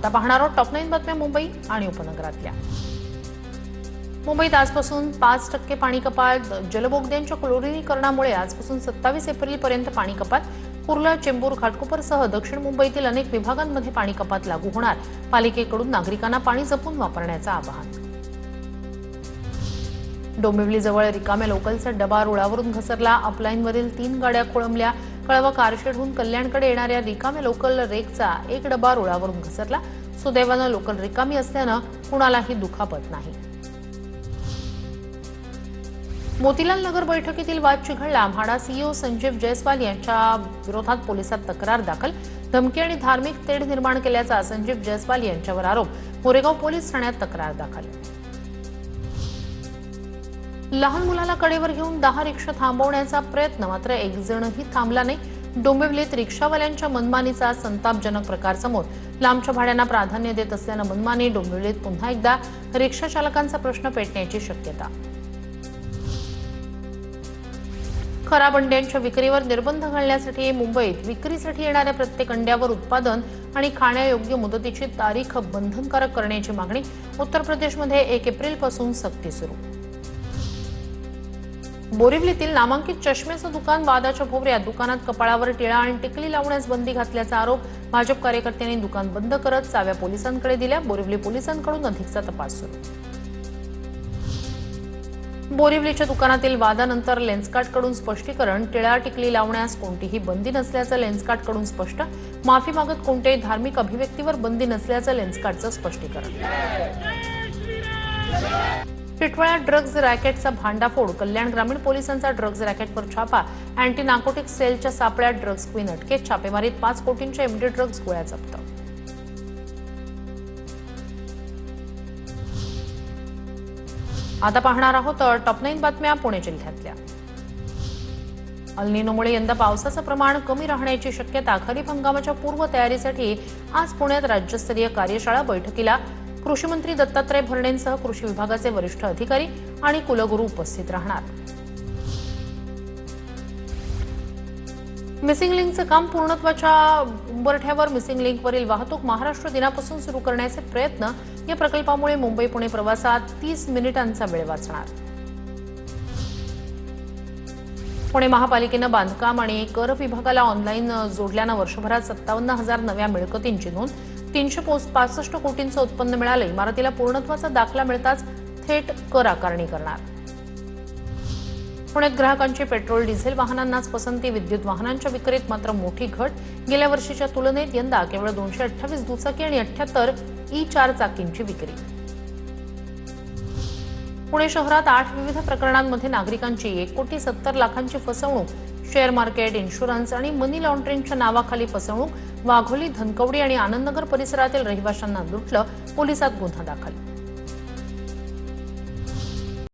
आता पाहणार आहोत टॉप 9 बातम्या मुंबई आणि उपनगरातल्या। मुंबईत आजपासून 5% पाणी कपात। जलबोगद्यांच्या क्लोरिनीकरणामुळे आजपासून 27 एप्रिलपर्यंत पाणी कपात। कुर्ला, चेंबूर, घाटकोपरसह दक्षिण मुंबईतील अनेक विभागांमध्ये पाणी कपात लागू होणार। पालिकेकडून नागरिकांना पाणी जपून वापरण्याचं आवाहन। डोंबिवलीजवळ रिकाम्या लोकलचा डबा रुळावरून घसरला। अपलाईनवरील 3 गाड्या खोळंबल्या। कळवा कारशेडहून कल्याणकडे येणाऱ्या रिकाम्या लोकल रेकचा एक डबा रुळावरून घसरला। सुदैवानं लोकल रिकामी असल्यानं कुणालाही दुखापत नाही। मोतीलाल नगर बैठकीतील वाद चिघळला। म्हाडा सीईओ संजीव जयस्वाल यांच्या विरोधात पोलिसात तक्रार दाखल। धमकी आणि धार्मिक तेढ निर्माण केल्याचा संजीव जयस्वाल यांच्यावर आरोप। मोरेगाव पोलीस ठाण्यात तक्रार दाखल। लहान मुलाला कडेवर घेऊन 10 रिक्षा थांबवण्याचा प्रयत्न, मात्र एक जणही थांबला नाही। डोंबिवलीत रिक्षावाल्यांच्या मनमानीचा संतापजनक प्रकार समोर। लांबच्या भाड्यांना प्राधान्य देत असल्यानं मनमानी। डोंबिवलीत पुन्हा एकदा रिक्षा चालकांचा प्रश्न पेटण्याची शक्यता। खराब अंड्यांच्या विक्रीवर निर्बंध घालण्यासाठी मुंबईत विक्रीसाठी येणाऱ्या प्रत्येक अंड्यावर उत्पादन आणि खाण्यायोग्य मुदतीची तारीख बंधनकारक करण्याची मागणी। उत्तर प्रदेशमध्ये 1 एप्रिलपासून सक्ती सुरू। बोरिवलीतील नामांकित चष्म्याचं दुकान वादाच्या भोवऱ्यात। दुकानात कपाळावर टिळा आणि टिकली लावण्यास बंदी घातल्याचा आरोप। भाजप कार्यकर्त्यांनी दुकान बंद करत चाव्या पोलिसांकडे दिल्या। बोरिवली पोलिसांकडून अधिकचा तपास सुरू। बोरिवलीच्या दुकानातील वादानंतर लेन्सकार्टकडून स्पष्टीकरण। टिळा टिकली लावण्यास कोणतीही बंदी नसल्याचं लेन्सकार्टकडून स्पष्ट। माफी मागत कोणत्याही धार्मिक अभिव्यक्तीवर बंदी नसल्याचं लेन्सकार्टचं स्पष्टीकरण। टिटवाळ्यात ड्रग्ज रॅकेटचा भांडाफोड। कल्याण ग्रामीण पोलिसांचा ड्रग्ज रॅकेटवर छापा। अँटी नार्कोटिक सेलच्या सापळ्यात ड्रग्ज क्वीन अटकेत। छापेमारीत 5 कोटींच्या एमडी ड्रग्ज गोळ्या जप्त। आता पाहणार आहोत टॉप 9 बातम्या पुणे जिल्ह्यातल्या। अल्निनोमुळे यंदा पावसाचं प्रमाण कमी राहण्याची शक्यता। खरीप हंगामाच्या पूर्वतयारीसाठी आज पुण्यात राज्यस्तरीय कार्यशाळा। बैठकीला कृषी मंत्री दत्तात्रय भरणेंसह कृषी विभागाचे वरिष्ठ अधिकारी आणि कुलगुरू उपस्थित राहणार। मिसिंग लिंकचं काम पूर्णत्वाच्या उंबरठ्यावर। मिसिंग लिंकवरील वाहतूक महाराष्ट्र दिनापासून सुरू करण्याचे प्रयत्न। या प्रकल्पामुळे मुंबई पुणे प्रवासात 30 मिनिटांचा वेळ वाचणार। पुणे महापालिकेनं बांधकाम आणि कर विभागाला ऑनलाईन जोडल्यानं वर्षभरात 57,000 नव्या मिळकतींची नोंद। 365 कोटींचं उत्पन्न मिळालं। इमारतीला पूर्णत्वाचा दाखला मिळताच थेट कर आकारणी करणार। पुण्यात ग्राहकांची पेट्रोल डिझेल वाहनांनाच पसंती। विद्युत वाहनांच्या विक्रीत मात्र मोठी घट। गेल्या वर्षीच्या तुलनेत यंदा केवळ 228 दुचाकी आणि 78 ई4 चाकींची विक्री। पुणे शहरात 8 विविध प्रकरणांमध्ये नागरिकांची 1,70,00,000ची फसवणूक। शेअर मार्केट, इन्शुरन्स आणि मनी लॉन्ड्रिंगच्या नावाखाली फसवणूक। वाघोली, धनकवडी आणि आनंदनगर परिसरातील रहिवाशांना लुटलं। पोलिसात गुन्हा दाखल।